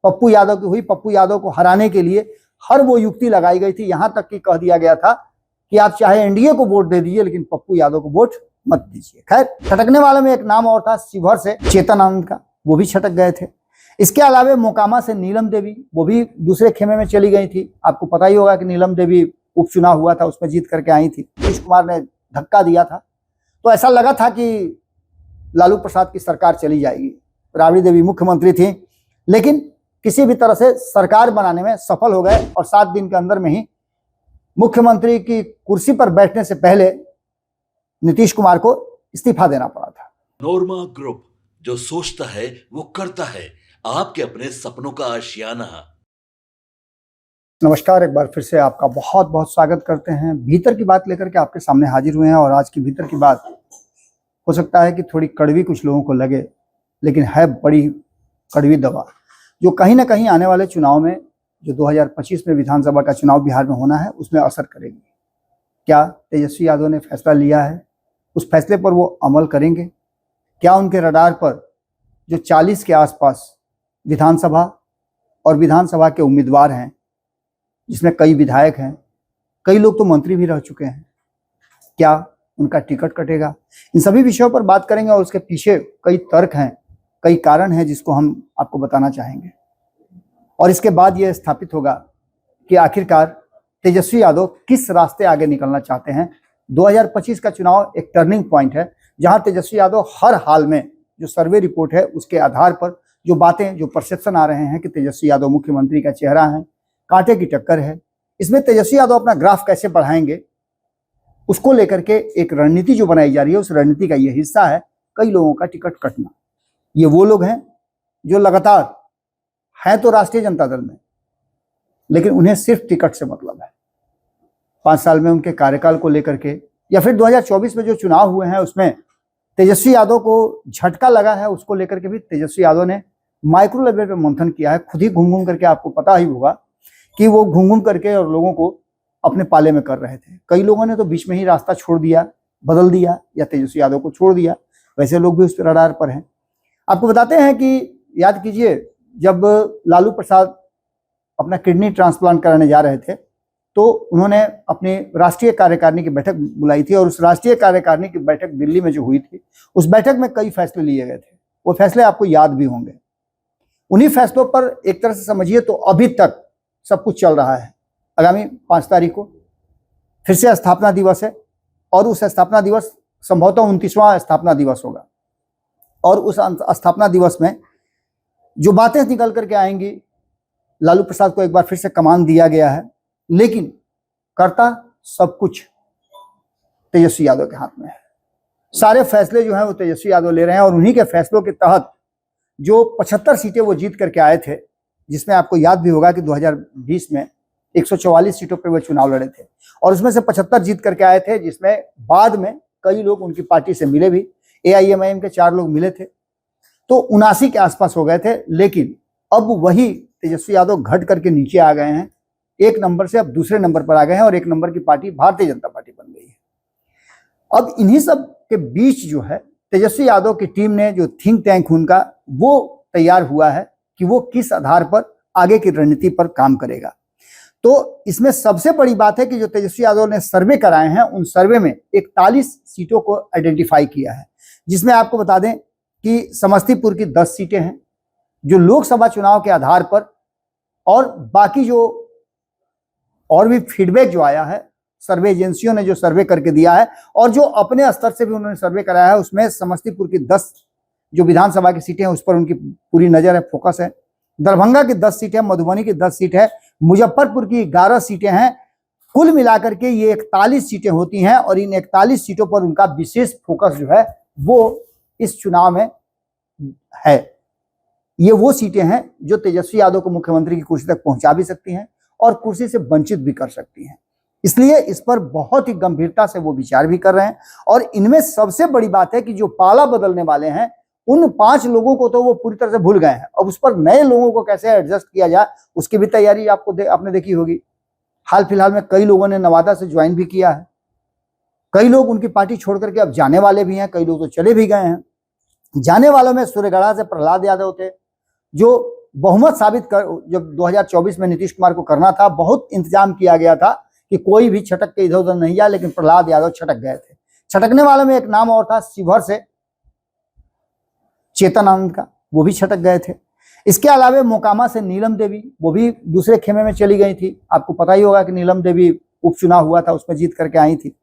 पप्पू यादव की हुई। पप्पू यादव को हराने के लिए हर वो युक्ति लगाई गई थी, यहां तक कि कह दिया गया था कि आप चाहे एनडीए को वोट दे दीजिए लेकिन पप्पू यादव को वोट मत दीजिए। खैर, छटकने वालों में एक नाम और था शिवहर से चेतन आनंद का, वो भी छटक गए थे। इसके अलावा मोकामा से नीलम देवी, वो भी दूसरे खेमे में चली गई थी। आपको पता ही होगा कि नीलम देवी उपचुनाव हुआ था, उसमें जीत करके आई थी, नीतीश कुमार ने धक्का दिया था, तो ऐसा लगा था कि लालू प्रसाद की सरकार चली जाएगी। राबड़ी देवी मुख्यमंत्री थी, लेकिन किसी भी तरह से सरकार बनाने में सफल हो गए और 7 दिन के अंदर में ही मुख्यमंत्री की कुर्सी पर बैठने से पहले नीतीश कुमार को इस्तीफा देना पड़ा था। नोरमा ग्रुप, जो सोचता है वो करता है, आपके अपने सपनों का आशियाना। नमस्कार, एक बार फिर से आपका बहुत बहुत स्वागत करते हैं। भीतर की बात लेकर के आपके सामने हाजिर हुए हैं और आज की भीतर की बात हो सकता है कि थोड़ी कड़वी कुछ लोगों को लगे, लेकिन है बड़ी कड़वी दवा, जो कहीं ना कहीं आने वाले चुनाव में, जो 2025 में विधानसभा का चुनाव बिहार में होना है, उसमें असर करेगी। क्या तेजस्वी यादव ने फैसला लिया है, उस फैसले पर वो अमल करेंगे? क्या उनके रडार पर जो 40 के आसपास विधानसभा और विधानसभा के उम्मीदवार हैं, जिसमें कई विधायक हैं, कई लोग तो मंत्री भी रह चुके हैं, क्या उनका टिकट कटेगा? इन सभी विषयों पर बात करेंगे और उसके पीछे कई तर्क हैं, कई कारण हैं, जिसको हम आपको बताना चाहेंगे। और इसके बाद यह स्थापित होगा कि आखिरकार तेजस्वी यादव किस रास्ते आगे निकलना चाहते हैं। 2025 का चुनाव एक टर्निंग पॉइंट है, जहां तेजस्वी यादव हर हाल में, जो सर्वे रिपोर्ट है उसके आधार पर जो बातें, जो परसेप्शन आ रहे हैं कि तेजस्वी यादव मुख्यमंत्री का चेहरा है, कांटे की टक्कर है, इसमें तेजस्वी यादव अपना ग्राफ कैसे बढ़ाएंगे, उसको लेकर के एक रणनीति जो बनाई जा रही है, उस रणनीति का यह हिस्सा है कई लोगों का टिकट कटना। ये वो लोग हैं जो लगातार हैं तो राष्ट्रीय जनता दल में, लेकिन उन्हें सिर्फ टिकट से मतलब है। 5 साल में उनके कार्यकाल को लेकर के, या फिर 2024 में जो चुनाव हुए हैं उसमें तेजस्वी यादव को झटका लगा है, उसको लेकर के भी तेजस्वी यादव ने माइक्रो लेवल पे मंथन किया है। खुद ही घूम घूम करके, आपको पता ही होगा कि वो घूम घूम करके और लोगों को अपने पाले में कर रहे थे। कई लोगों ने तो बीच में ही रास्ता छोड़ दिया, बदल दिया, या तेजस्वी यादव को छोड़ दिया। वैसे लोग भी उस रडार पर हैं। आपको बताते हैं कि याद कीजिए, जब लालू प्रसाद अपना किडनी ट्रांसप्लांट कराने जा रहे थे, तो उन्होंने अपनी राष्ट्रीय कार्यकारिणी की बैठक बुलाई थी, और उस राष्ट्रीय कार्यकारिणी की बैठक दिल्ली में जो हुई थी, उस बैठक में कई फैसले लिए गए थे। वो फैसले आपको याद भी होंगे। उन्हीं फैसलों पर एक तरह से समझिए तो अभी तक सब कुछ चल रहा है। आगामी 5 तारीख को फिर से स्थापना दिवस है, और उस स्थापना दिवस संभवतः 29वां स्थापना दिवस होगा, और उस स्थापना दिवस में जो बातें निकल करके आएंगी, लालू प्रसाद को एक बार फिर से कमान दिया गया है, लेकिन करता सब कुछ तेजस्वी यादव के हाथ में है। सारे फैसले जो हैं वो तेजस्वी यादव ले रहे हैं, और उन्हीं के फैसलों के तहत जो 75 सीटें वो जीत करके आए थे, जिसमें आपको याद भी होगा कि 2020 में 144 सीटों पर वो चुनाव लड़े थे, और उसमें से 75 जीत करके आए थे, जिसमें बाद में कई लोग उनकी पार्टी से मिले भी। AIMIM के 4 लोग मिले थे, तो 79 के आसपास हो गए थे। लेकिन अब वही तेजस्वी यादव घट करके नीचे आ गए हैं, 1 नंबर से अब दूसरे नंबर पर आ गए हैं, और 1 नंबर की पार्टी भारतीय जनता पार्टी बन गई है। अब इन्हीं सब के बीच जो है, तेजस्वी यादव की टीम ने, जो थिंक टैंक उनका, वो तैयार हुआ है कि वो किस आधार पर आगे की रणनीति पर काम करेगा। तो इसमें सबसे बड़ी बात है कि जो तेजस्वी यादव ने सर्वे कराए हैं, उन सर्वे में 41 सीटों को आइडेंटिफाई किया है, जिसमें आपको बता दें कि समस्तीपुर की 10 सीटें हैं जो लोकसभा चुनाव के आधार पर, और बाकी जो और भी फीडबैक जो आया है, सर्वे एजेंसियों ने जो सर्वे करके दिया है, और जो अपने स्तर से भी उन्होंने सर्वे कराया है, उसमें समस्तीपुर की 10 जो विधानसभा की सीटें हैं उस पर उनकी पूरी नजर है, फोकस है। दरभंगा की 10 सीटें, मधुबनी की 10 सीट है, मुजफ्फरपुर की 11 सीटें हैं। कुल मिलाकर के ये 41 सीटें होती हैं, और इन 41 सीटों पर उनका विशेष फोकस जो है वो इस चुनाव में है। ये वो सीटें हैं जो तेजस्वी यादव को मुख्यमंत्री की कुर्सी तक पहुंचा भी सकती हैं और कुर्सी से वंचित भी कर सकती हैं। इसलिए इस पर बहुत ही गंभीरता से वो विचार भी कर रहे हैं। और इनमें सबसे बड़ी बात है कि जो पाला बदलने वाले हैं, उन 5 लोगों को तो वो पूरी तरह से भूल गए हैं। अब उस पर नए लोगों को कैसे एडजस्ट किया जाए, उसकी भी तैयारी आपने देखी होगी। हाल फिलहाल में कई लोगों ने नवादा से ज्वाइन भी किया है, कई लोग उनकी पार्टी छोड़ करके अब जाने वाले भी हैं, कई लोग तो चले भी गए हैं। जाने वालों में सूर्यगढ़ा से प्रहलाद यादव थे, जो बहुमत साबित कर, जब 2024 में नीतीश कुमार को करना था, बहुत इंतजाम किया गया था कि कोई भी छटक के इधर उधर नहीं जाए, लेकिन प्रहलाद यादव छटक गए थे। छटकने वालों में एक नाम और था, शिवहर से चेतन आनंद का, वो भी छटक गए थे। इसके अलावा मोकामा से नीलम देवी, वो भी दूसरे खेमे में चली गई थी। आपको पता ही होगा कि नीलम देवी उपचुनाव हुआ था, उसमें जीत करके आई थी।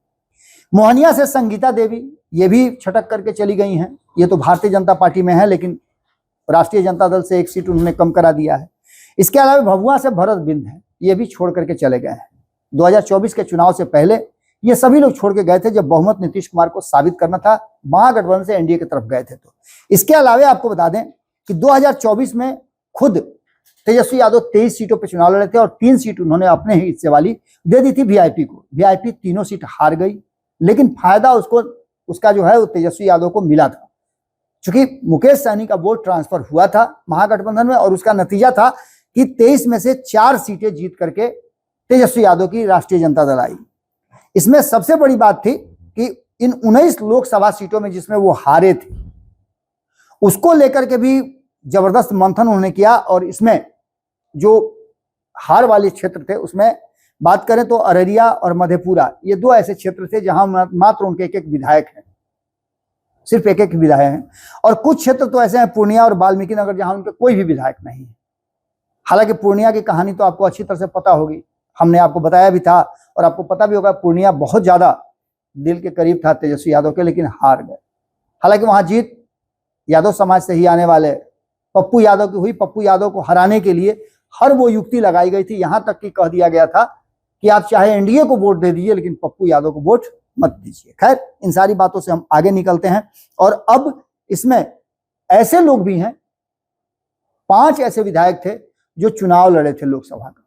मोहनिया से संगीता देवी, ये भी छटक करके चली गई हैं। ये तो भारतीय जनता पार्टी में है, लेकिन राष्ट्रीय जनता दल से एक सीट उन्होंने कम करा दिया है। इसके अलावा भभुआ से भरत बिंद है, ये भी छोड़ करके चले गए हैं। 2024 के चुनाव से पहले ये सभी लोग छोड़ के गए थे, जब बहुमत नीतीश कुमार को साबित करना था, महागठबंधन से एनडीए की तरफ गए थे। तो इसके अलावा आपको बता दें कि 2024 में खुद तेजस्वी यादव 23 सीटों पर चुनाव लड़े थे और 3 सीट उन्होंने अपने ही हिस्से वाली दे दी थी वीआईपी को। वीआईपी तीनों सीट हार गई, लेकिन फायदा उसका जो है वो तेजस्वी यादव को मिला था, क्योंकि मुकेश सहनी का वोट ट्रांसफर हुआ था महागठबंधन में, और उसका नतीजा था कि 23 में से 4 सीटें जीत करके तेजस्वी यादव की राष्ट्रीय जनता दल आई। इसमें सबसे बड़ी बात थी कि इन 19 लोकसभा सीटों में जिसमें वो हारे थे, उसको लेकर के भी जबरदस्त मंथन उन्होंने किया। और इसमें जो हार वाले क्षेत्र थे, उसमें बात करें तो अररिया और मधेपुरा, ये 2 ऐसे क्षेत्र थे जहां मात्र उनके एक विधायक हैं, सिर्फ एक विधायक हैं। और कुछ क्षेत्र तो ऐसे हैं, पूर्णिया और वाल्मीकि नगर, जहां उनके कोई भी विधायक नहीं है। हालांकि पूर्णिया की कहानी तो आपको अच्छी तरह से पता होगी, हमने आपको बताया भी था, और आपको पता भी होगा पूर्णिया बहुत ज्यादा दिल के करीब था तेजस्वी यादव के, लेकिन हार गए। हालांकि वहां जीत यादव समाज से ही आने वाले पप्पू यादव की हुई। पप्पू यादव को हराने के लिए हर वो युक्ति लगाई गई थी, यहां तक कि कह दिया गया था कि आप चाहे एनडीए को वोट दे दीजिए, लेकिन पप्पू यादव को वोट मत दीजिए। खैर, इन सारी बातों से हम आगे निकलते हैं। और अब इसमें ऐसे लोग भी हैं, 5 ऐसे विधायक थे जो चुनाव लड़े थे लोकसभा का,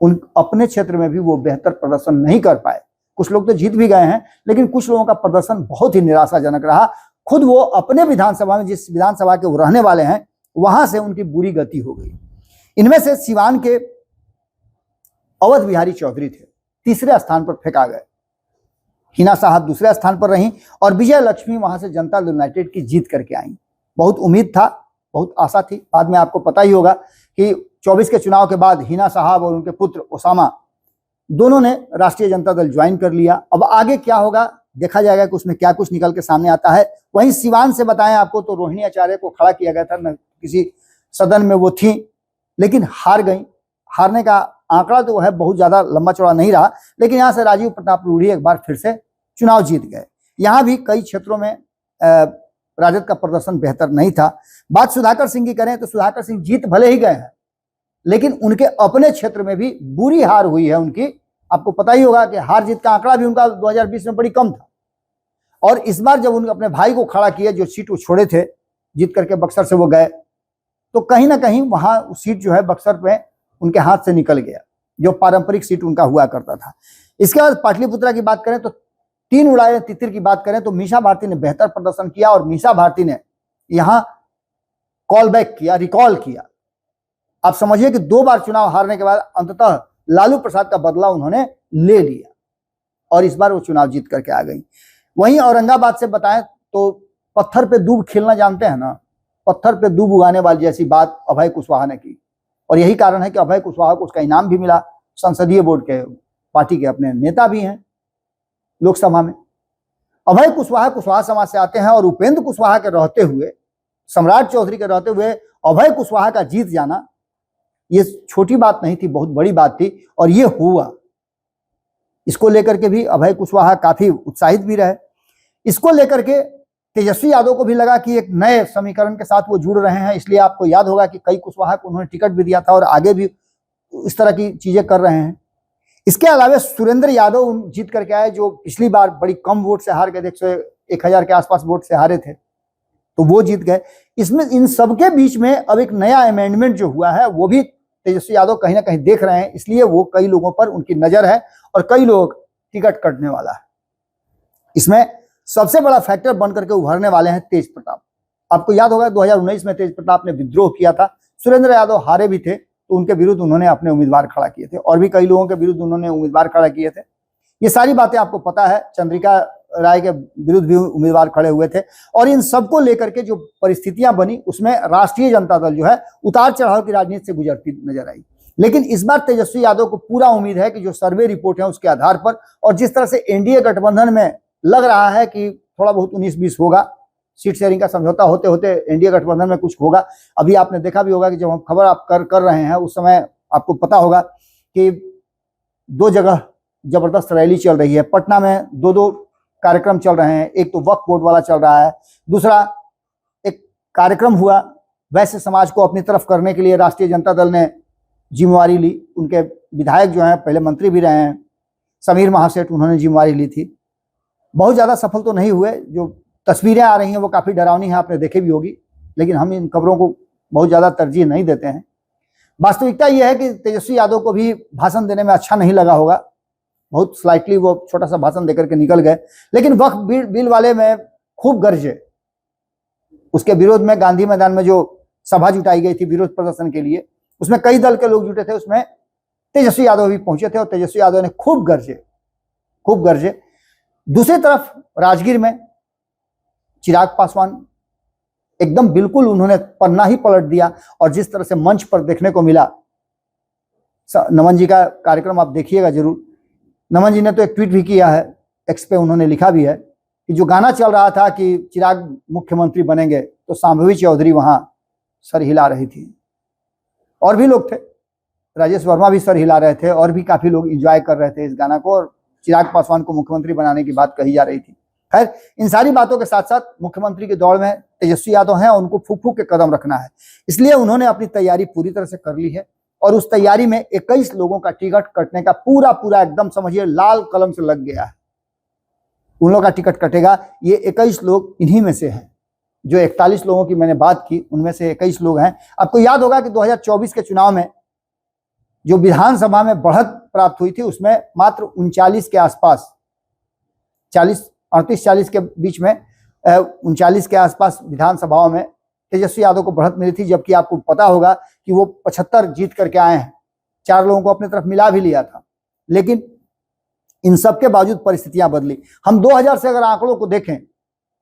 उन अपने क्षेत्र में भी वो बेहतर प्रदर्शन नहीं कर पाए। कुछ लोग तो जीत भी गए हैं, लेकिन कुछ लोगों का प्रदर्शन बहुत ही निराशाजनक रहा। खुद वो अपने विधानसभा में, जिस विधानसभा के वो रहने वाले हैं, वहां से उनकी बुरी गति हो गई। इनमें से सिवान के अवध बिहारी चौधरी थे, तीसरे स्थान पर फेंका गए। हिना साहब दूसरे स्थान पर रहीं, और विजय लक्ष्मी वहां से जनता दल यूनाइटेड की जीत करके आई। बहुत उम्मीद था, बहुत आशा थी। बाद में आपको पता ही होगा कि 24 के चुनाव के बाद हिना साहब और उनके पुत्र ओसामा दोनों ने राष्ट्रीय जनता दल ज्वाइन कर लिया। अब आगे क्या होगा देखा जाएगा कि उसमें क्या कुछ निकल के सामने आता है। वहीं सिवान से बताएं आपको तो रोहिणी आचार्य को खड़ा किया गया था, न किसी सदन में वो थी, लेकिन हार गई। हारने का आंकड़ा तो है बहुत ज्यादा लंबा चौड़ा नहीं रहा, लेकिन यहाँ से राजीव प्रताप रूढ़ी एक बार फिर से चुनाव जीत गए। यहाँ भी कई क्षेत्रों में राजद का प्रदर्शन बेहतर नहीं था। बात सुधाकर सिंह की करें तो सुधाकर सिंह जीत भले ही गए हैं, लेकिन उनके अपने क्षेत्र में भी बुरी हार हुई है उनकी। आपको पता ही होगा कि हार जीत का आंकड़ा भी उनका 2020 में बड़ी कम था, और इस बार जब उन्होंने अपने भाई को खड़ा किया, जो सीट वो छोड़े थे, जीत करके बक्सर से वो गए, तो कहीं ना कहीं वहां सीट जो है बक्सर पे उनके हाथ से निकल गया, जो पारंपरिक सीट उनका हुआ करता था। इसके बाद पाटलिपुत्रा की बात करें तो 3 उड़ाए तितिर की बात करें तो मीसा भारती ने बेहतर प्रदर्शन किया, और मीसा भारती ने यहाँ कॉल बैक किया, रिकॉल किया। आप समझिए कि 2 बार चुनाव हारने के बाद अंततः लालू प्रसाद का बदला उन्होंने ले लिया, और इस बार वो चुनाव जीत करके आ गई। वहीं औरंगाबाद से बताएं तो पत्थर पे दूब खिलना जानते हैं ना, पत्थर पे दूब उगाने वाली जैसी बात अभय कुशवाहा ने की, और यही कारण है कि अभय कुशवाहा को उसका इनाम भी मिला। संसदीय बोर्ड के पार्टी के अपने नेता भी हैं लोकसभा में। अभय कुशवाहा कुशवाहा समाज से आते हैं, और उपेंद्र कुशवाहा के रहते हुए, सम्राट चौधरी के रहते हुए अभय कुशवाहा का जीत जाना ये छोटी बात नहीं थी, बहुत बड़ी बात थी, और ये हुआ। इसको लेकर के भी अभय कुशवाहा काफी उत्साहित भी रहे। इसको लेकर के तेजस्वी यादव को भी लगा कि एक नए समीकरण के साथ वो जुड़ रहे हैं, इसलिए आपको याद होगा कि कई कुशवाहा को उन्होंने टिकट भी दिया था, और आगे भी इस तरह की चीजें कर रहे हैं। इसके अलावा सुरेंद्र यादव जीत करके आए, जो पिछली बार बड़ी कम वोट से हार गए थे, 1,000 के आसपास वोट से हारे थे, तो वो जीत गए। इसमें इन सबके बीच में अब एक नया अमेंडमेंट जो हुआ है, वो भी तेजस्वी यादव कहीं ना कहीं देख रहे हैं, इसलिए वो कई लोगों पर उनकी नजर है, और कई लोग टिकट कटने वाला है। इसमें सबसे बड़ा फैक्टर बन करके उभरने वाले हैं तेज प्रताप। आपको याद होगा 2019 में तेज प्रताप ने विद्रोह किया था। सुरेंद्र यादव हारे भी थे, तो उनके विरुद्ध उन्होंने अपने उम्मीदवार खड़ा किए थे, और भी कई लोगों के विरुद्ध उन्होंने उम्मीदवार खड़ा किए थे। ये सारी बातें आपको पता है। चंद्रिका राय के विरुद्ध भी उम्मीदवार खड़े हुए थे। और इन सबको लेकर के जो परिस्थितियां बनी उसमें राष्ट्रीय जनता दल जो है उतार चढ़ाव की राजनीति से गुजरती नजर आई। लेकिन इस बार तेजस्वी यादव को पूरा उम्मीद है कि जो सर्वे रिपोर्ट है उसके आधार पर और जिस तरह से एनडीए गठबंधन में लग रहा है कि थोड़ा बहुत 19-20 होगा, सीट शेयरिंग का समझौता होते होते एनडीए गठबंधन में कुछ होगा। अभी आपने देखा भी होगा कि जब हम खबर आप कर रहे हैं उस समय आपको पता होगा कि 2 जगह जबरदस्त रैली चल रही है। पटना में 2 कार्यक्रम चल रहे हैं, एक तो वक्फ बोर्ड वाला चल रहा है, दूसरा एक कार्यक्रम हुआ वैश्य समाज को अपनी तरफ करने के लिए राष्ट्रीय जनता दल ने जिम्मेवारी ली। उनके विधायक जो हैं पहले मंत्री भी रहे हैं समीर महासेठ, उन्होंने जिम्मेवारी ली थी। बहुत ज़्यादा सफल तो नहीं हुए, जो तस्वीरें आ रही हैं वो काफ़ी डरावनी हैं, आपने देखे भी होगी, लेकिन हम इन खबरों को बहुत ज़्यादा तरजीह नहीं देते हैं। वास्तविकता यह है कि तेजस्वी यादव को भी भाषण देने में अच्छा नहीं लगा होगा, बहुत स्लाइटली वो छोटा सा भाषण देकर के निकल गए। लेकिन वक्फ बिल वाले में खूब गरजे, उसके विरोध में गांधी मैदान में जो सभा जुटाई गई थी विरोध प्रदर्शन के लिए, उसमें कई दल के लोग जुटे थे, उसमें तेजस्वी यादव भी पहुंचे थे और तेजस्वी यादव ने खूब गरजे। दूसरी तरफ राजगीर में चिराग पासवान एकदम बिल्कुल उन्होंने पन्ना ही पलट दिया और जिस तरह से मंच पर देखने को मिला, नमन जी का कार्यक्रम आप देखिएगा जरूर। नमन जी ने तो एक ट्वीट भी किया है, एक्स पे उन्होंने लिखा भी है कि जो गाना चल रहा था कि चिराग मुख्यमंत्री बनेंगे तो शांभवी चौधरी वहां सर हिला रही थी, और भी लोग थे, राजेश वर्मा भी सर हिला रहे थे, और भी काफी लोग एंजॉय कर रहे थे इस गाना को, और चिराग पासवान को मुख्यमंत्री बनाने की बात कही जा रही थी। खैर, इन सारी बातों के साथ साथ मुख्यमंत्री की दौड़ में तेजस्वी यादव हैं और उनको फूक फूक के कदम रखना है, इसलिए उन्होंने अपनी तैयारी पूरी तरह से कर ली है। और उस तैयारी में 21 लोगों का टिकट कटने का पूरा एकदम समझिए लाल कलम से लग गया है। उन लोगों का टिकट कटेगा, ये 21 लोग इन्हीं में से हैं। जो 41 लोगों की मैंने बात की उनमें से 21 लोग हैं। आपको याद होगा कि 2024 के चुनाव में जो विधानसभा में बढ़त प्राप्त हुई थी उसमें मात्र 39 के आसपास, 38-40 के बीच में 39 के आसपास विधानसभाओं में तेजस्वी यादव को बढ़त मिली थी, जबकि आपको पता होगा कि वो 75 जीत करके आए हैं, 4 लोगों को अपनी तरफ मिला भी लिया था। लेकिन इन सब के बावजूद परिस्थितियां बदली। हम 2000 से अगर आंकड़ों को देखें,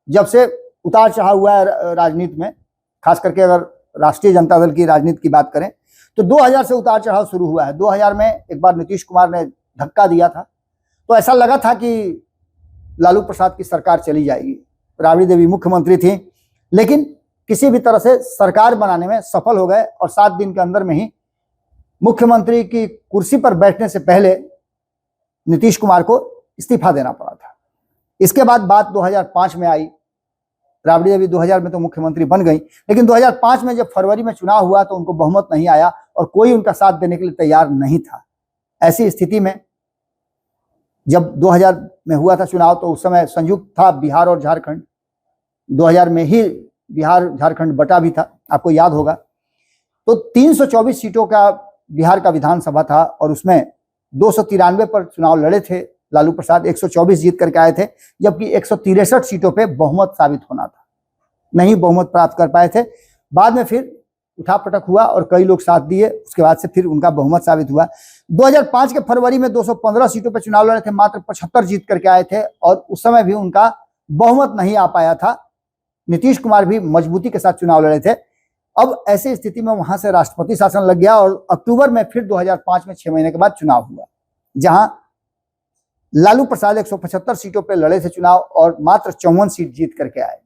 जब से उतार चढ़ाव हुआ है राजनीति में, खास करके अगर राष्ट्रीय जनता दल की राजनीति की बात करें तो 2000 से उतार चढ़ाव शुरू हुआ है। 2000 में एक बार नीतीश कुमार ने धक्का दिया था तो ऐसा लगा था कि लालू प्रसाद की सरकार चली जाएगी, राबड़ी देवी मुख्यमंत्री थी, लेकिन किसी भी तरह से सरकार बनाने में सफल हो गए और 7 दिन के अंदर में ही मुख्यमंत्री की कुर्सी पर बैठने से पहले नीतीश कुमार को इस्तीफा देना पड़ा था। इसके बाद बात 2005 में आई, राबड़ी देवी 2000 में तो मुख्यमंत्री बन गई, लेकिन 2005 में जब फरवरी में चुनाव हुआ तो उनको बहुमत नहीं आया और कोई उनका साथ देने के लिए तैयार नहीं था। ऐसी स्थिति में जब 2000 में हुआ था चुनाव तो उस समय संयुक्त था बिहार और झारखंड, 2000 में ही बिहार झारखंड बटा भी था, आपको याद होगा। तो 324 सीटों का बिहार का विधानसभा था और उसमें 293 पर चुनाव लड़े थे लालू प्रसाद, 124 जीत करके आए थे, जबकि 163 सीटों पे बहुमत साबित होना था, नहीं बहुमत प्राप्त कर पाए थे। बाद में फिर उठापटक हुआ और कई लोग साथ दिए, उसके बाद से फिर उनका बहुमत साबित हुआ। 2005 के फरवरी में 215 सीटों पर चुनाव लड़े थे, मात्र 75 जीत करके आए थे और उस समय भी उनका बहुमत नहीं आ पाया था। नीतीश कुमार भी मजबूती के साथ चुनाव लड़े थे। अब ऐसी स्थिति में वहां से राष्ट्रपति शासन लग गया और अक्टूबर में फिर 2005 में 6 महीने के बाद चुनाव हुआ, जहां लालू प्रसाद 175 सीटों पर लड़े थे चुनाव और मात्र 54 सीट जीत करके आए।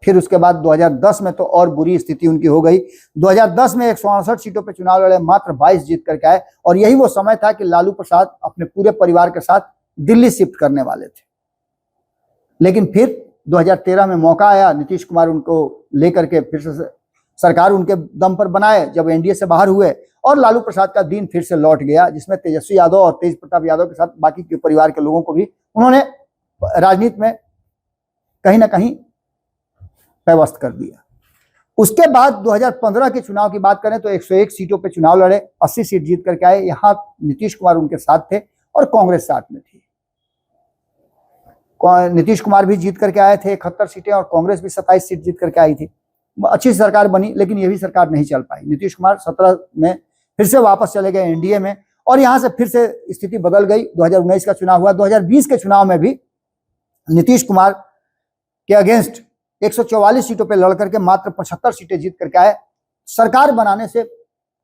फिर उसके बाद 2010 में तो और बुरी स्थिति उनकी हो गई। 2010 में 168 सीटों पर चुनाव लड़े, मात्र 22 जीत करके आए और यही वो समय था कि लालू प्रसाद अपने पूरे परिवार के साथ दिल्ली शिफ्ट करने वाले थे। लेकिन फिर 2013 में मौका आया, नीतीश कुमार उनको लेकर के फिर से सरकार उनके दम पर बनाए जब एनडीए से बाहर हुए और लालू प्रसाद का दिन फिर से लौट गया, जिसमें तेजस्वी यादव और तेज प्रताप यादव के साथ बाकी के परिवार के लोगों को भी उन्होंने राजनीति में कहीं ना कहीं व्यवस्थ कर दिया। उसके बाद 2015 के चुनाव की बात करें तो 101 सीटों पे चुनाव लड़े, 80 सीट जीत करके आए। यहाँ नीतीश कुमार उनके साथ थे और कांग्रेस साथ में थी। नीतीश कुमार भी जीत करके आए थे 71 सीटें और कांग्रेस भी 27 सीट जीत करके आई थी। अच्छी सरकार बनी, लेकिन ये भी सरकार नहीं चल पाई। नीतीश कुमार 17 में फिर से वापस चले गए एनडीए में और यहाँ से फिर से स्थिति बदल गई। 2019 का चुनाव हुआ, 2020 के चुनाव में भी नीतीश कुमार के अगेंस्ट 144 सीटों पे लड़ करके मात्र 75 सीटें जीत करके आए। सरकार बनाने से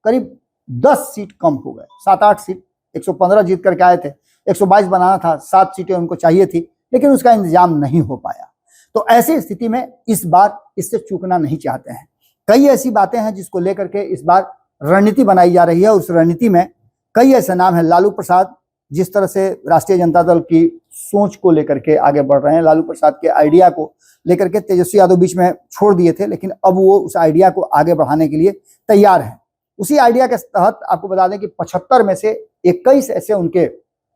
करीब 10 सीट कम हो गए, 7-8 सीट, 115 जीत करके आए थे, 122 बनाना था, 7 सीटें उनको चाहिए थी, लेकिन उसका इंतजाम नहीं हो पाया। तो ऐसी स्थिति में इस बार इससे चूकना नहीं चाहते हैं। कई ऐसी बातें हैं जिसको लेकर के इस बार रणनीति बनाई जा रही है। उस रणनीति में कई ऐसे नाम हैं। लालू प्रसाद जिस तरह से राष्ट्रीय जनता दल की सोच को लेकर के आगे बढ़ रहे हैं, लालू प्रसाद के आइडिया को लेकर के तेजस्वी यादव बीच में छोड़ दिए थे, लेकिन अब वो उस आइडिया को आगे बढ़ाने के लिए तैयार हैं। उसी आइडिया के तहत आपको बता दें कि 75 में से 21 ऐसे उनके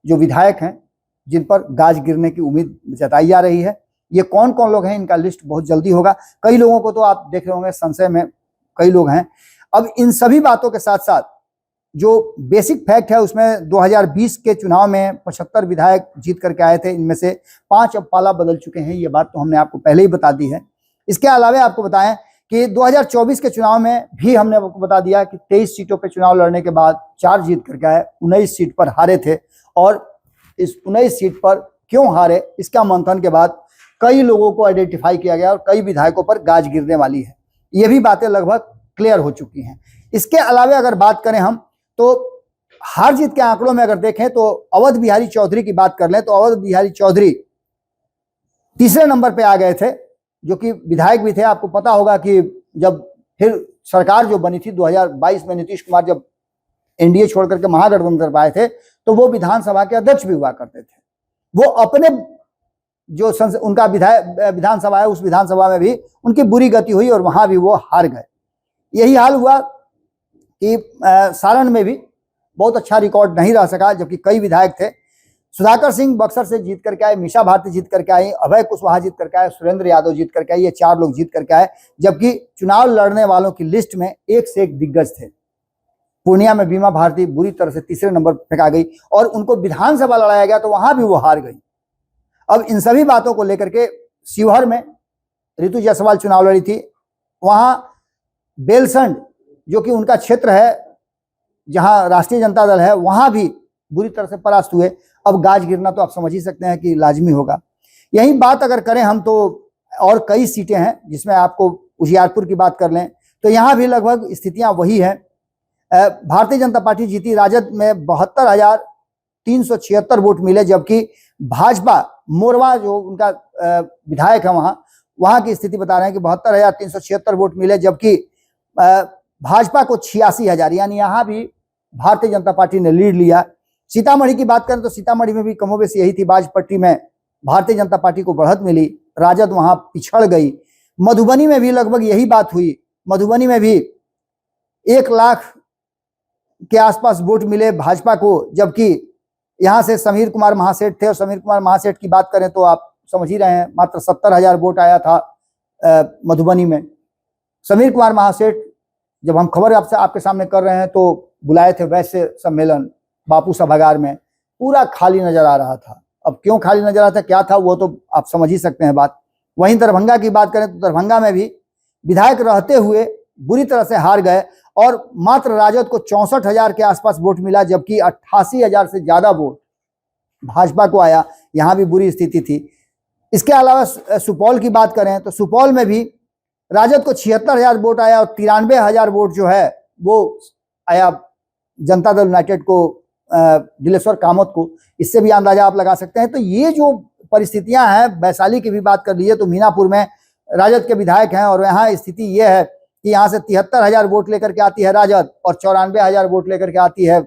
जो विधायक हैं जिन पर गाज गिरने की उम्मीद जताई जा रही है। ये कौन कौन लोग हैं, इनका लिस्ट बहुत जल्दी होगा। कई लोगों को तो आप देख रहे होंगे संशय में कई लोग हैं। अब इन सभी बातों के साथ साथ जो बेसिक फैक्ट है उसमें 2020 के चुनाव में 75 विधायक जीत करके आए थे, इनमें से 5 अब पाला बदल चुके हैं। ये बात तो हमने आपको पहले ही बता दी है। इसके अलावा आपको बताएं कि 2024 के चुनाव में भी हमने आपको बता दिया कि 23 सीटों पे चुनाव लड़ने के बाद 4 जीत करके आए, 19 सीट पर हारे थे। और इस 19 सीट पर क्यों हारे, इसका मंथन के बाद कई लोगों को आइडेंटिफाई किया गया और कई विधायकों पर गाज गिरने वाली है। ये भी बातें लगभग क्लियर हो चुकी हैं। इसके अलावा अगर बात करें हम तो हार जीत के आंकड़ों में अगर देखें तो अवध बिहारी चौधरी की बात कर लें तो अवध बिहारी चौधरी तीसरे नंबर पे आ गए थे, जो कि विधायक भी थे। आपको पता होगा कि जब फिर सरकार जो बनी थी 2022 में, नीतीश कुमार जब एनडीए छोड़ करके महागठबंधन पर आए थे तो वो विधानसभा के अध्यक्ष भी हुआ करते थे। वो अपने जो उनका विधानसभा है उस विधानसभा में भी उनकी बुरी गति हुई और वहां भी वो हार गए। यही हाल हुआ कि सारण में भी बहुत अच्छा रिकॉर्ड नहीं रह सका, जबकि कई विधायक थे। सुधाकर सिंह बक्सर से जीत करके आए, मीसा भारती जीत करके आई, अभय कुशवाहा जीत करके आए, सुरेंद्र यादव जीत करके आए। ये 4 लोग जीत करके आए, जबकि चुनाव लड़ने वालों की लिस्ट में एक से एक दिग्गज थे। पूर्णिया में बीमा भारती बुरी तरह से तीसरे नंबर पर फेंका गई और उनको विधानसभा लड़ाया गया तो वहां भी वो हार गई। अब इन सभी बातों को लेकर के शिवहर में ऋतु जायसवाल चुनाव लड़ी थी। वहां बेलसंड जो कि उनका क्षेत्र है जहां राष्ट्रीय जनता दल है, वहां भी बुरी तरह से परास्त हुए। अब गाज गिरना तो आप समझ ही सकते हैं कि लाजमी होगा। यही बात अगर करें हम तो और कई सीटें हैं, जिसमें आपको उजियारपुर की बात कर लें तो यहां भी लगभग स्थितियां वही है। भारतीय जनता पार्टी जीती, राजद में 72,376 वोट मिले, जबकि भाजपा मोरवा जो उनका विधायक है वहां की स्थिति बता रहे हैं कि 72,376 वोट मिले, जबकि भाजपा को 86,000, यानी यहां भी भारतीय जनता पार्टी ने लीड लिया। सीतामढ़ी की बात करें तो सीतामढ़ी में भी कमोबेश यही थी। बाजपट्टी में भारतीय जनता पार्टी को बढ़त मिली, राजद वहां पिछड़ गई। मधुबनी में भी लगभग यही बात हुई। मधुबनी में भी 1 लाख के आसपास वोट मिले भाजपा को, जबकि यहां से समीर कुमार महासेठ थे और समीर कुमार महासेठ की बात करें तो आप समझ ही रहे हैं, मात्र 70,000 वोट आया था मधुबनी में। समीर कुमार महासेठ जब हम खबर आपके सामने कर रहे हैं तो बुलाए थे वैसे सम्मेलन बापू सभागार में, पूरा खाली नजर आ रहा था। अब क्यों खाली नजर आ रहा था, क्या था, वो तो आप समझ ही सकते हैं बात। वहीं दरभंगा की बात करें तो दरभंगा में भी विधायक रहते हुए बुरी तरह से हार गए और मात्र राजद को 64,000 के आसपास वोट मिला, जबकि 88,000 से ज्यादा वोट भाजपा को आया। यहां भी बुरी स्थिति थी। इसके अलावा सुपौल की बात करें तो सुपौल में भी राजद को 76,000 वोट आया और 93,000 वोट जो है वो आया जनता दल यूनाइटेड को, दिलेश्वर कामत को। इससे भी अंदाजा आप लगा सकते हैं। तो ये जो परिस्थितियां हैं, वैशाली की भी बात कर लीजिए तो मीनापुर में राजद के विधायक हैं और यहाँ स्थिति ये है कि यहाँ से 73,000 वोट लेकर के आती है राजद और 94,000 वोट लेकर के आती है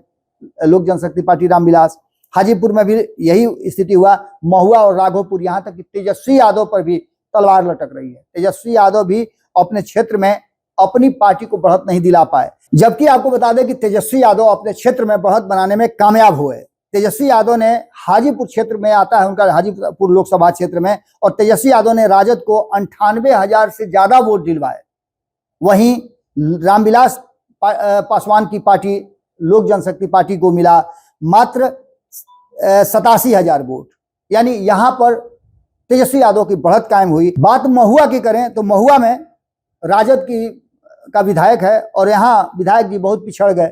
लोक जनशक्ति पार्टी रामविलास। हाजीपुर में भी यही स्थिति हुआ। महुआ और राघोपुर, यहाँ तक कि तेजस्वी यादव पर भी तलवार लटक रही है। तेजस्वी यादव भी अपने क्षेत्र में अपनी पार्टी को बढ़त नहीं दिला पाए, जबकि आपको बता दें कि तेजस्वी यादव अपने क्षेत्र में बढ़त बनाने में कामयाब हुए। तेजस्वी यादव ने हाजीपुर क्षेत्र में आता है उनका, हाजीपुर लोकसभा क्षेत्र में, और तेजस्वी यादव ने राजद को 98,000 से ज्यादा वोट दिलवाए। वहीं रामविलास पासवान की पार्टी लोक जनशक्ति पार्टी को मिला मात्र 87,000 वोट, यानी यहां पर तेजस्वी यादव की बढ़त कायम हुई। बात महुआ की करें तो महुआ में राजद का विधायक है और यहाँ विधायक जी बहुत पिछड़ गए।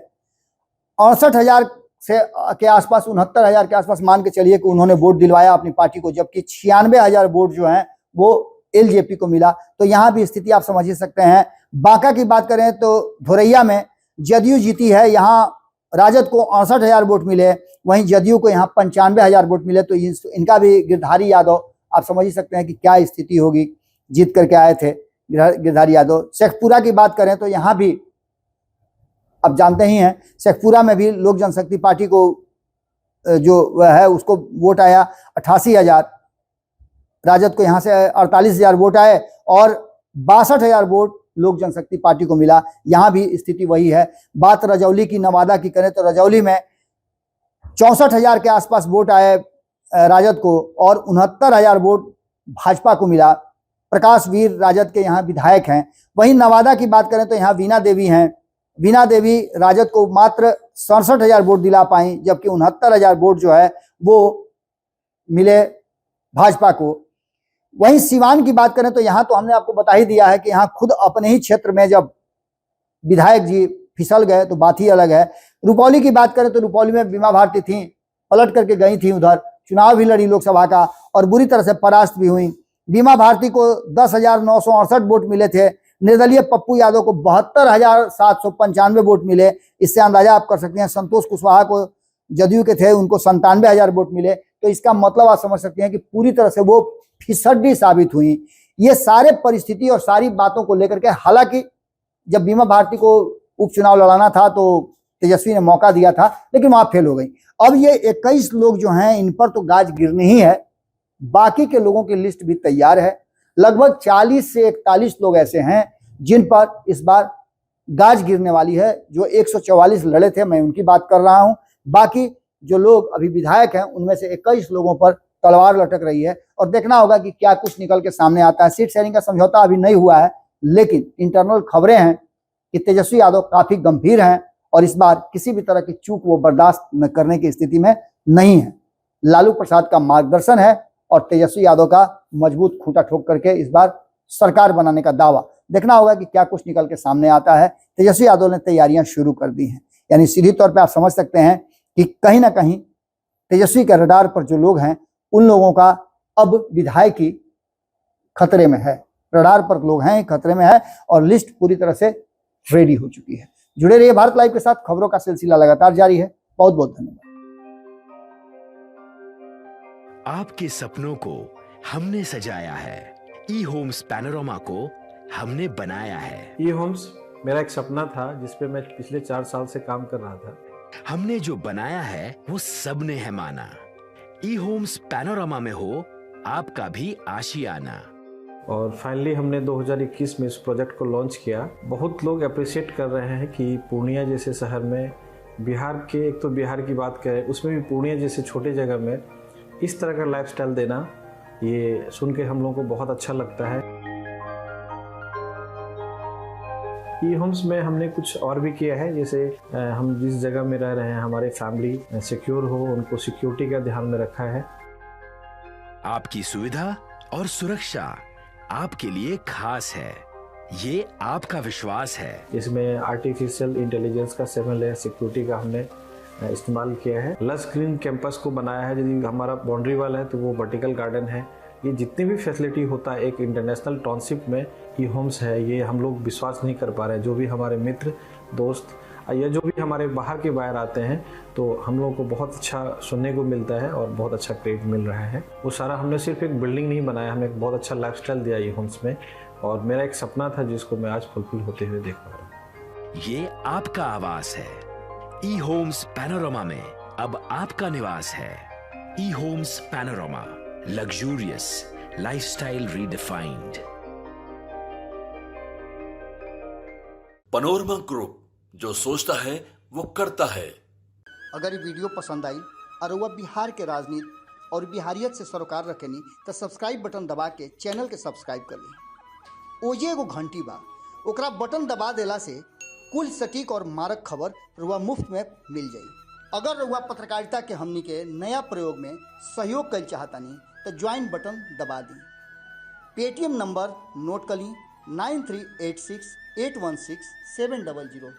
68,000 से के आसपास 69,000 के आसपास मान के चलिए कि उन्होंने वोट दिलवाया अपनी पार्टी को, जबकि 96,000 वोट जो हैं वो एलजेपी को मिला। तो यहाँ भी स्थिति आप समझ ही सकते हैं। बांका की बात करें तो धोरैया में जदयू जीती है, यहाँ राजद को 68,000 वोट मिले, वहीं जदयू को यहाँ 95,000 वोट मिले। तो इनका भी गिरधारी यादव, आप समझ ही सकते हैं कि क्या स्थिति होगी, जीत करके आए थे गिरधारी यादव। शेखपुरा की बात करें तो यहाँ भी आप जानते ही हैं, शेखपुरा में भी लोक जनशक्ति पार्टी को जो है उसको वोट आया 88,000, राजद को यहाँ से 48,000 वोट आए और 62,000 वोट लोक जनशक्ति पार्टी को मिला। यहाँ भी स्थिति वही है। बात रजौली की, नवादा की करें तो रजौली में 64,000 के आसपास वोट आए राजद को और 69,000 वोट भाजपा को मिला। प्रकाश वीर राजद के यहाँ विधायक हैं। वहीं नवादा की बात करें तो यहाँ वीणा देवी हैं। वीणा देवी राजद को मात्र 67,000 वोट दिला पाई, जबकि 69,000 वोट जो है वो मिले भाजपा को। वहीं सिवान की बात करें तो यहाँ तो हमने आपको बता ही दिया है कि यहाँ खुद अपने ही क्षेत्र में जब विधायक जी फिसल गए तो बात ही अलग है। रुपौली की बात करें तो रुपौली में बीमा भारती थी, पलट करके गई थी, उधर चुनाव भी लड़ी लोकसभा का और बुरी तरह से परास्त भी हुई। बीमा भारती को 10,968 वोट मिले थे। निर्दलीय पप्पू यादव को 72,795 वोट मिले। इससे अंदाजा आप कर सकते हैं। संतोष कुशवाहा को जदयू के थे, उनको 97,000 वोट मिले। तो इसका मतलब आप समझ सकते हैं कि पूरी तरह से वो फिसड्डी साबित हुई। ये सारे परिस्थिति और सारी बातों को लेकर के, हालांकि जब बीमा भारती को उपचुनाव लड़ाना था तो तेजस्वी ने मौका दिया था, लेकिन वहां फेल हो गई। अब ये 21 लोग जो हैं इन पर तो गाज गिरनी ही है। बाकी के लोगों की लिस्ट भी तैयार है। लगभग 40 से 41 लोग ऐसे हैं जिन पर इस बार गाज गिरने वाली है। जो 144 लड़े थे, मैं उनकी बात कर रहा हूं। बाकी जो लोग अभी विधायक हैं उनमें से 21 लोगों पर तलवार लटक रही है और देखना होगा कि क्या कुछ निकल के सामने आता है। सीट शेयरिंग का समझौता अभी नहीं हुआ है, लेकिन इंटरनल खबरें हैं कि तेजस्वी यादव काफी गंभीर हैं और इस बार किसी भी तरह की चूक वो बर्दाश्त न करने की स्थिति में नहीं है। लालू प्रसाद का मार्गदर्शन है और तेजस्वी यादव का मजबूत खूंटा ठोक करके इस बार सरकार बनाने का दावा। देखना होगा कि क्या कुछ निकल के सामने आता है। तेजस्वी यादव ने तैयारियां शुरू कर दी हैं, यानी सीधी तौर पे आप समझ सकते हैं कि कहीं ना कहीं तेजस्वी के रडार पर जो लोग हैं उन लोगों का अब विधायकी खतरे में है। रडार पर लोग हैं खतरे में है और लिस्ट पूरी तरह से रेडी हो चुकी है। जुड़े रहिए भारत लाइव के साथ, खबरों का सिलसिला लगातार जारी है। बहुत बहुत धन्यवाद। आपके सपनों को हमने सजाया है, ई होम्स पैनोरामा को हमने बनाया है। ई होम्स मेरा एक सपना था जिस पे मैं पिछले 4 साल से काम कर रहा था। हमने जो बनाया है वो सबने है माना। ई होम्स पैनोरामा में हो आपका भी आशियाना। और फाइनली हमने 2021 में इस प्रोजेक्ट को लॉन्च किया। बहुत लोग अप्रिशिएट कर रहे हैं कि पूर्णिया जैसे शहर में, बिहार के, एक तो बिहार की बात करें उसमें भी पूर्णिया जैसे छोटे जगह में इस तरह का लाइफस्टाइल देना, ये सुन के हम लोगों को बहुत अच्छा लगता है। ई होम्स में हमने कुछ और भी किया है, जैसे हम जिस जगह में रह रहे हैं हमारे फैमिली सिक्योर हो, उनको सिक्योरिटी का ध्यान में रखा है। आपकी सुविधा और सुरक्षा आपके लिए खास है, ये आपका विश्वास है। इसमें आर्टिफिशियल इंटेलिजेंस का 7 लेयर सिक्योरिटी का हमने इस्तेमाल किया है। लस ग्रीन कैंपस को बनाया है। यदि हमारा बाउंड्री वाल है तो वो वर्टिकल गार्डन है। ये जितनी भी फैसिलिटी होता है एक इंटरनेशनल टाउनशिप में ई होम्स है, ये हम लोग विश्वास नहीं कर पा रहे हैं। जो भी हमारे मित्र दोस्त या जो भी हमारे बाहर के बाहर आते हैं तो हम लोगों को बहुत अच्छा सुनने को मिलता है और बहुत अच्छा क्रेडिट मिल रहा है। वो सारा हमने सिर्फ एक बिल्डिंग नहीं बनाया, हमें एक बहुत अच्छा लाइफस्टाइल दिया ई होम्स में, और मेरा एक सपना था जिसको मैं आज फुलफिल होते हुए देख पा रहा हूँ। ये आपका आवास है। ई होम्स पैनोरामा में अब आपका निवास है। E homes Panorama, luxurious lifestyle redefined. Panorama group, जो सोचता है वो करता है। अगर ये वीडियो पसंद आई और वह बिहार के राजनीति और बिहारियत से सरोकार रखेनी तो सब्सक्राइब बटन दबा के चैनल के सब्सक्राइब कर ली। ओजे एगो घंटी बा, ओकरा बटन दबा देला से कुल सटीक और मारक खबर रुआ मुफ्त में मिल जाई। अगर रुआ पत्रकारिता के हमनी के नया प्रयोग में सहयोग कर चाहतानी तो ज्वाइन बटन दबा दी। पेटीएम नंबर नोट कर ली 9386816700।